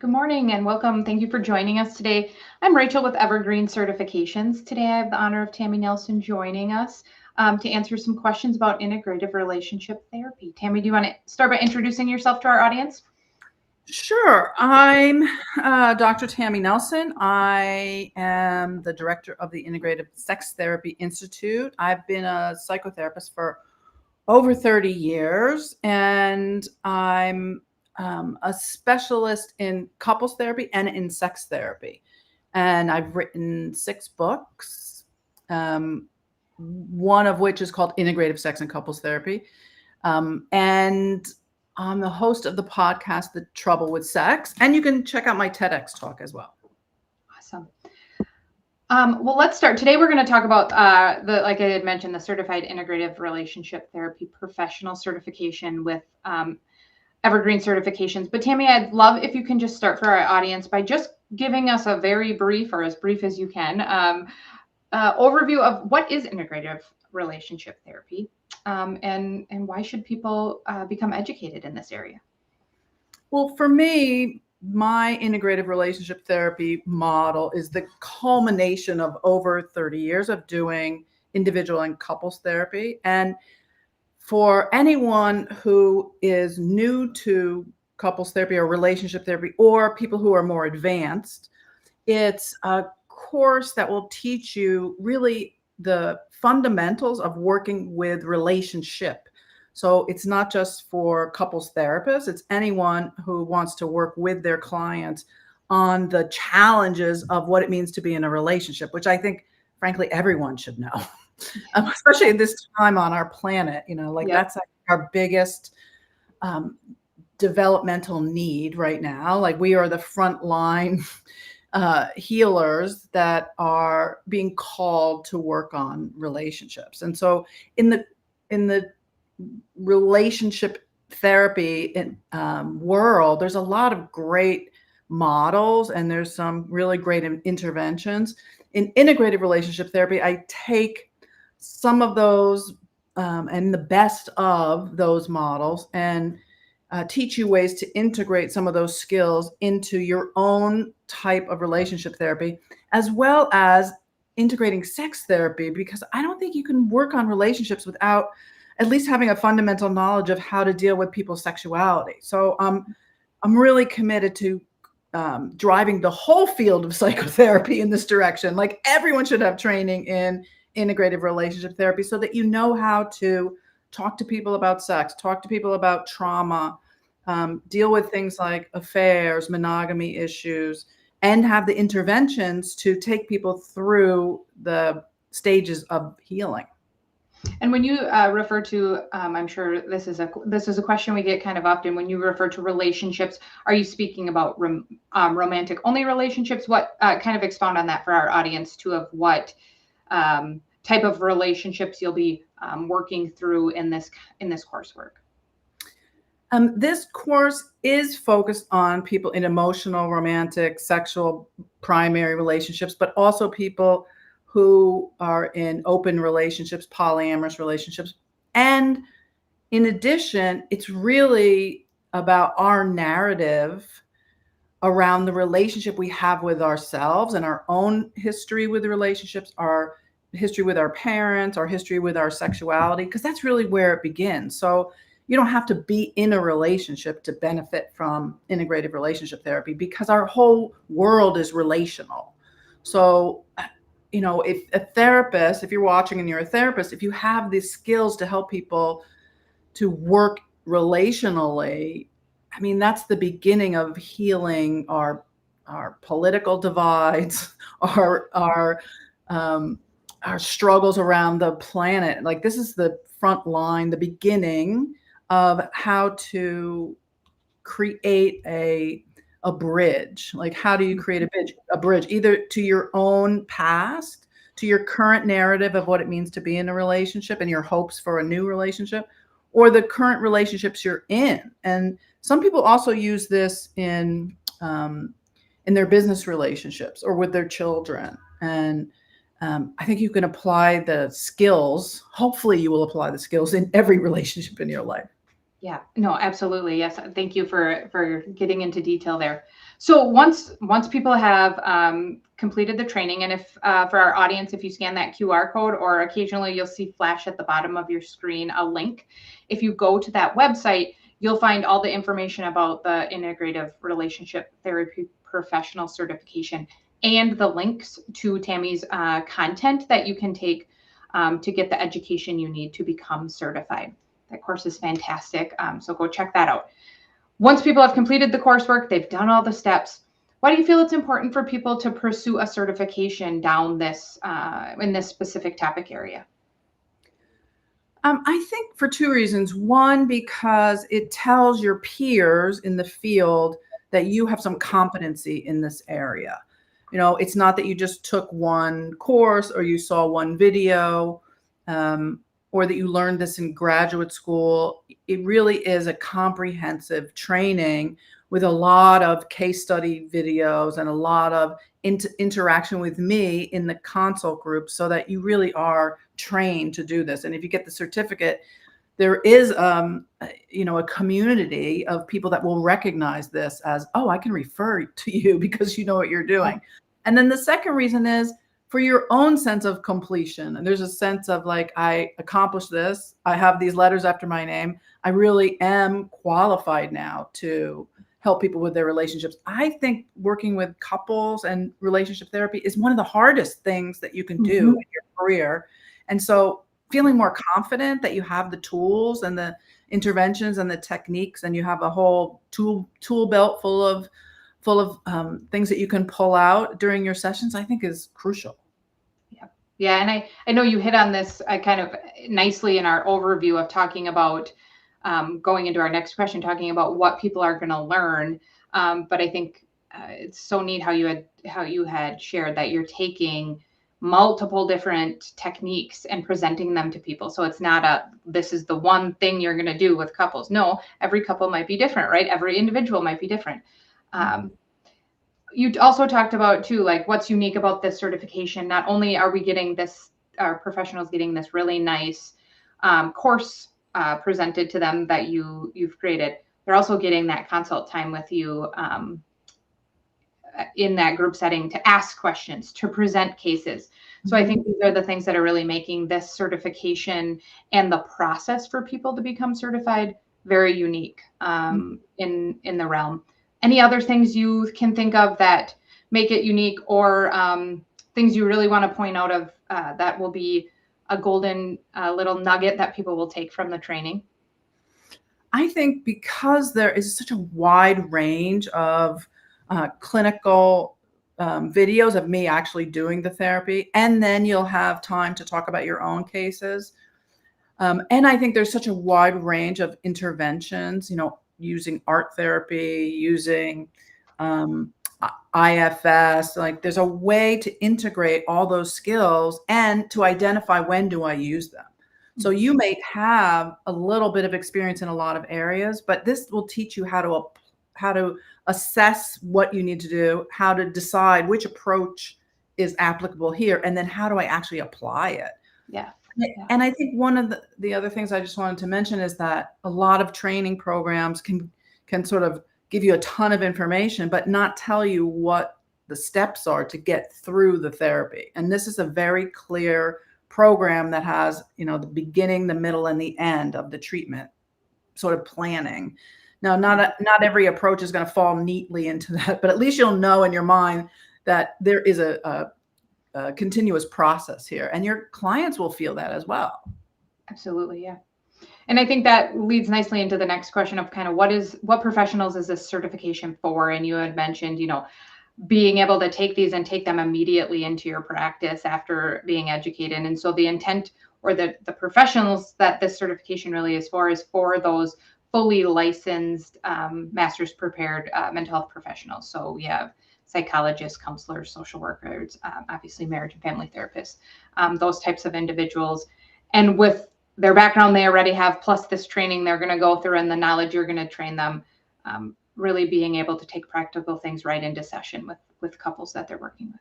Good morning and welcome. Thank you for joining us today. I'm Rachel with Evergreen Certifications. Today I have the honor of Tammy Nelson joining us to answer some questions about integrative relationship therapy. Tammy, do you want to start by introducing yourself to our audience? Sure. I'm Dr. Tammy Nelson. I am the director of the Integrative Sex Therapy Institute. I've been a psychotherapist for over 30 years, and I'm a specialist in couples therapy and in sex therapy. And I've written 6 books, one of which is called Integrative Sex and Couples Therapy. And I'm the host of the podcast, The Trouble with Sex. And you can check out my TEDx talk as well. Awesome. Well, let's start. Today we're going to talk about like I had mentioned, the Certified Integrative Relationship Therapy Professional Certification with Evergreen Certifications. But Tammy, I'd love if you can just start for our audience by just giving us a very brief, or as brief as you can, overview of what is integrative relationship therapy, and why should people become educated in this area? Well, for me, my integrative relationship therapy model is the culmination of over 30 years of doing individual and couples therapy. And for anyone who is new to couples therapy or relationship therapy, or people who are more advanced, it's a course that will teach you really the fundamentals of working with relationship. So it's not just for couples therapists, it's anyone who wants to work with their clients on the challenges of what it means to be in a relationship, which I think, frankly, everyone should know, especially at this time on our planet. Yep. That's our biggest developmental need right now. Like, we are the front line healers that are being called to work on relationships. And so in the relationship therapy world, there's a lot of great models, and there's some really great interventions. In integrative relationship therapy, I take some of those and the best of those models and teach you ways to integrate some of those skills into your own type of relationship therapy, as well as integrating sex therapy, because I don't think you can work on relationships without at least having a fundamental knowledge of how to deal with people's sexuality. So I'm really committed to driving the whole field of psychotherapy in this direction. Like, everyone should have training in integrative relationship therapy so that you know how to talk to people about sex, talk to people about trauma, deal with things like affairs, monogamy issues, and have the interventions to take people through the stages of healing. And when you refer to, I'm sure this is a question we get kind of often. When you refer to relationships, are you speaking about romantic only relationships? What kind of expound on that for our audience too, of what type of relationships you'll be working through in this coursework? This course is focused on people in emotional, romantic, sexual, primary relationships, but also people who are in open relationships, polyamorous relationships. And in addition, it's really about our narrative around the relationship we have with ourselves and our own history with the relationships, our history with our parents, our history with our sexuality, because that's really where it begins. So you don't have to be in a relationship to benefit from integrative relationship therapy, because our whole world is relational. So, if a therapist, if you're watching and you're a therapist, if you have these skills to help people to work relationally, I mean, that's the beginning of healing our political divides, our struggles around the planet. Like, this is the front line, the beginning of how to create a bridge. Like, how do you create a bridge either to your own past, to your current narrative of what it means to be in a relationship and your hopes for a new relationship, or the current relationships you're in. And some people also use this in their business relationships or with their children. And I think you can apply the skills. Hopefully you will apply the skills in every relationship in your life. Yeah, no, absolutely. Yes. Thank you for getting into detail there. So once people have completed the training, and if for our audience, if you scan that QR code, or occasionally you'll see flash at the bottom of your screen a link. If you go to that website, you'll find all the information about the integrative relationship therapy professional certification and the links to Tammy's content that you can take to get the education you need to become certified. That course is fantastic. So go check that out. Once people have completed the coursework, they've done all the steps. Why do you feel it's important for people to pursue a certification down this in this specific topic area? I think for two reasons. One, because it tells your peers in the field that you have some competency in this area. It's not that you just took one course or you saw one video, or that you learned this in graduate school. It really is a comprehensive training with a lot of case study videos and a lot of interaction with me in the consult group, so that you really are trained to do this. And if you get the certificate, there is a community of people that will recognize this as, oh, I can refer to you because you know what you're doing. And then the second reason is for your own sense of completion. And there's a sense of like, I accomplished this. I have these letters after my name. I really am qualified now to help people with their relationships. I think working with couples and relationship therapy is one of the hardest things that you can do in your career. And so feeling more confident that you have the tools and the interventions and the techniques, and you have a whole tool belt full of things that you can pull out during your sessions, I think is crucial. Yeah, and I know you hit on this kind of nicely in our overview of talking about going into our next question, talking about what people are going to learn. But I think it's so neat how you had shared that you're taking multiple different techniques and presenting them to people. So it's not this is the one thing you're going to do with couples. No, every couple might be different, right? Every individual might be different. You also talked about too, like what's unique about this certification. Not only are we getting this, our professionals getting this really nice course presented to them that you've created, they're also getting that consult time with you in that group setting to ask questions, to present cases. So I think these are the things that are really making this certification and the process for people to become certified very unique in the realm. Any other things you can think of that make it unique, or things you really want to point out of that will be a golden little nugget that people will take from the training? I think because there is such a wide range of clinical videos of me actually doing the therapy, and then you'll have time to talk about your own cases. And I think there's such a wide range of interventions, using art therapy, using IFS, like there's a way to integrate all those skills and to identify when do I use them. So you may have a little bit of experience in a lot of areas, but this will teach you how to assess what you need to do, how to decide which approach is applicable here, and then how do I actually apply it. Yeah. And I think one of the other things I just wanted to mention is that a lot of training programs can sort of give you a ton of information, but not tell you what the steps are to get through the therapy. And this is a very clear program that has, the beginning, the middle, and the end of the treatment sort of planning. Now, not every approach is going to fall neatly into that, but at least you'll know in your mind that there is a continuous process here, and your clients will feel that as well. Absolutely. Yeah. And I think that leads nicely into the next question of kind of what professionals is this certification for? And you had mentioned, being able to take these and take them immediately into your practice after being educated. And so the intent, or the professionals that this certification really is for those fully licensed, master's prepared mental health professionals. So we have psychologists, counselors, social workers, obviously marriage and family therapists, those types of individuals. And with their background they already have, plus this training they're going to go through and the knowledge you're going to train them, really being able to take practical things right into session with couples that they're working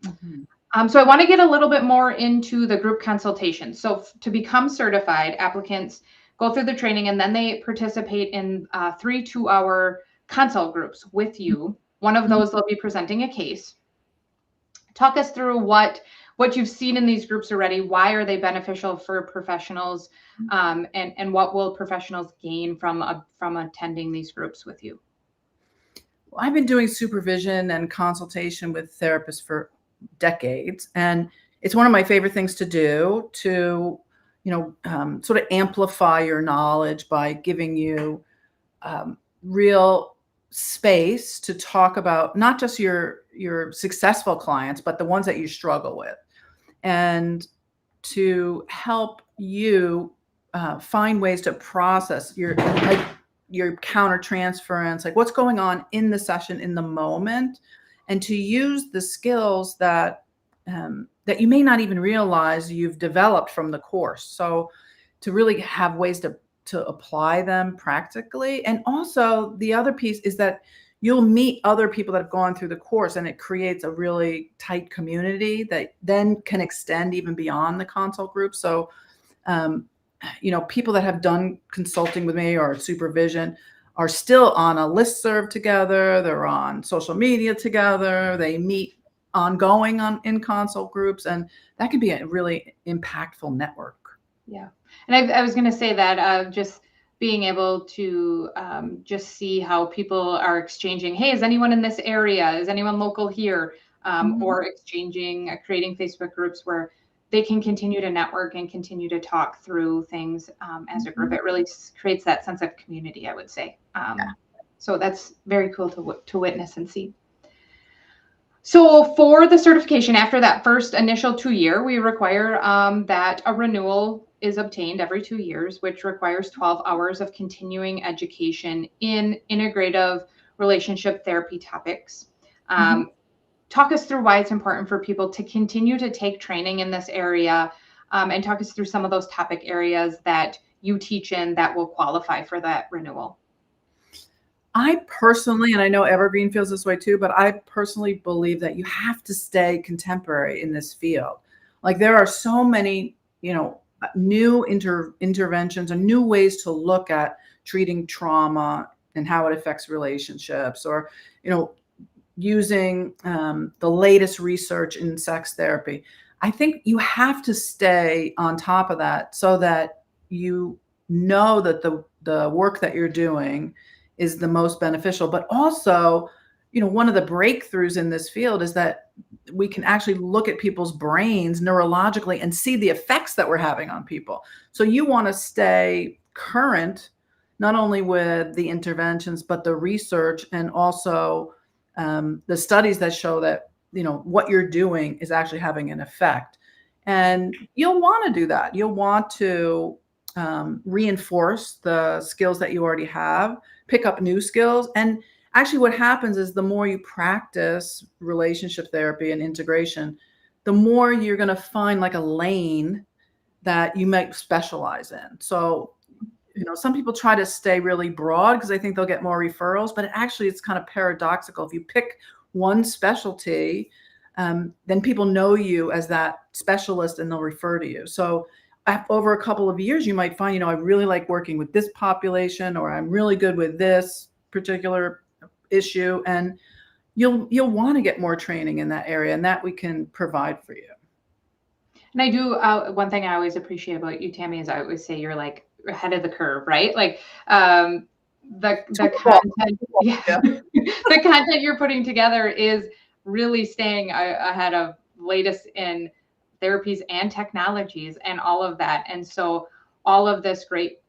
with. So I want to get a little bit more into the group consultation. So to become certified, applicants go through the training, and then they participate in 3 2-hour consult groups with you. One of those, they'll be presenting a case. Talk us through what you've seen in these groups already. Why are they beneficial for professionals, and what will professionals gain from attending these groups with you? Well, I've been doing supervision and consultation with therapists for decades, and it's one of my favorite things to do to, sort of amplify your knowledge by giving you real space to talk about not just your successful clients, but the ones that you struggle with, and to help you find ways to process your counter transference, like what's going on in the session in the moment, and to use the skills that that you may not even realize you've developed from the course. So to really have ways to apply them practically. And also the other piece is that you'll meet other people that have gone through the course, and it creates a really tight community that then can extend even beyond the consult group. So, people that have done consulting with me or supervision are still on a listserv together. They're on social media together. They meet ongoing in consult groups, and that can be a really impactful network. Yeah. And I was going to say that just being able to just see how people are exchanging, hey, is anyone in this area? Is anyone local here? Or exchanging, creating Facebook groups where they can continue to network and continue to talk through things as a group. It really creates that sense of community, I would say. So that's very cool to witness and see. So for the certification, after that first initial 2-year, we require that a renewal is obtained every 2 years, which requires 12 hours of continuing education in integrative relationship therapy topics. Talk us through why it's important for people to continue to take training in this area, and talk us through some of those topic areas that you teach in that will qualify for that renewal. I personally, and I know Evergreen feels this way too, but I personally believe that you have to stay contemporary in this field. Like there are so many, new interventions and new ways to look at treating trauma and how it affects relationships, or, using the latest research in sex therapy. I think you have to stay on top of that so that you know that the work that you're doing is the most beneficial. But also, one of the breakthroughs in this field is that we can actually look at people's brains neurologically and see the effects that we're having on people. So you want to stay current, not only with the interventions, but the research, and also the studies that show that, what you're doing is actually having an effect. And you'll want to do that. You'll want to reinforce the skills that you already have, pick up new skills. And actually what happens is the more you practice relationship therapy and integration, the more you're going to find like a lane that you might specialize in. So, some people try to stay really broad because they think they'll get more referrals, but it's kind of paradoxical. If you pick one specialty, then people know you as that specialist and they'll refer to you. So over a couple of years, you might find, I really like working with this population, or I'm really good with this particular issue. And you'll want to get more training in that area, and that we can provide for you. And I do, one thing I always appreciate about you, Tammy, is I always say you're like ahead of the curve, right? Like the content, the content you're putting together is really staying ahead of latest in therapies and technologies and all of that. And so all of this great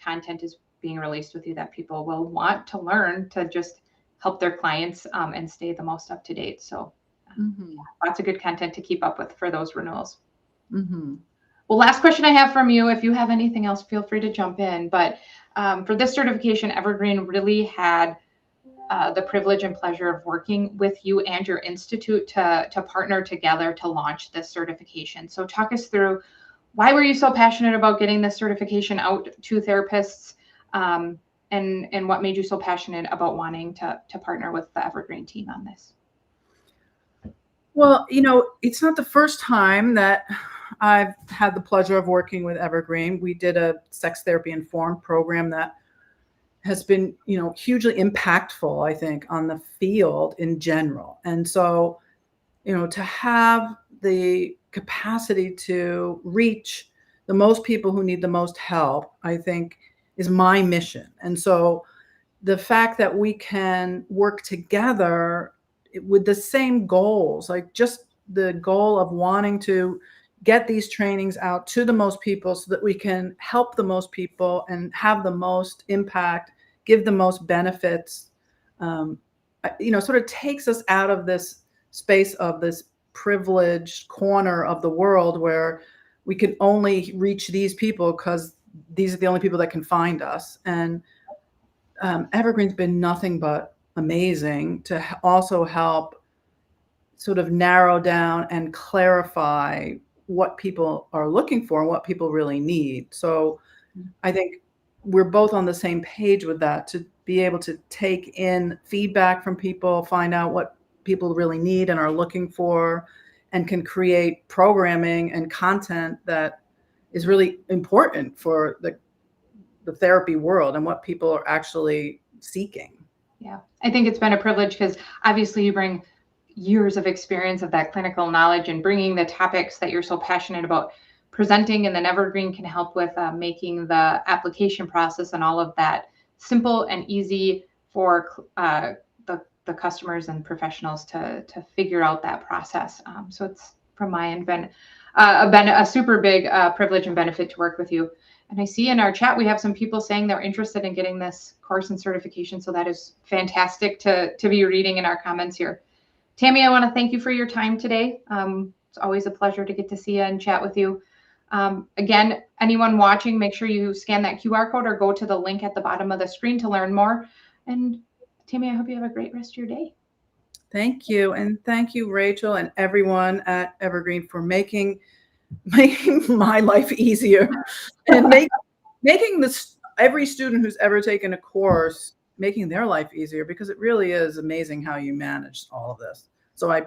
content is being released with you that people will want to learn to just help their clients and stay the most up to date. So lots of good content to keep up with for those renewals. Well, last question I have from you. If you have anything else, feel free to jump in. But for this certification, Evergreen really had the privilege and pleasure of working with you and your institute to partner together to launch this certification. So talk us through, why were you so passionate about getting this certification out to therapists, and what made you so passionate about wanting to partner with the Evergreen team on this? Well, it's not the first time that I've had the pleasure of working with Evergreen. We did a sex therapy informed program that has been, hugely impactful, I think, on the field in general. And so, to have the capacity to reach the most people who need the most help, I think, is my mission. And so the fact that we can work together with the same goals, like just the goal of wanting to get these trainings out to the most people so that we can help the most people and have the most impact, give the most benefits, sort of takes us out of this space of this privileged corner of the world where we can only reach these people because these are the only people that can find us. And Evergreen's been nothing but amazing to also help sort of narrow down and clarify what people are looking for and what people really need. So I think we're both on the same page with that, to be able to take in feedback from people, find out what people really need and are looking for, and can create programming and content that is really important for the therapy world and what people are actually seeking. Yeah, I think it's been a privilege because obviously you bring years of experience of that clinical knowledge and bringing the topics that you're so passionate about presenting, and then Evergreen can help with making the application process and all of that simple and easy for the customers and professionals to figure out that process. So it's, from my end, been a super big privilege and benefit to work with you. And I see in our chat we have some people saying they're interested in getting this course and certification. So that is fantastic to be reading in our comments here. Tammy, I want to thank you for your time today. It's always a pleasure to get to see you and chat with you. Again, anyone watching, make sure you scan that QR code or go to the link at the bottom of the screen to learn more. And Tammy, I hope you have a great rest of your day. Thank you. And thank you, Rachel, and everyone at Evergreen for making my life easier and making this, every student who's ever taken a course, making their life easier, because it really is amazing how you manage all of this. So I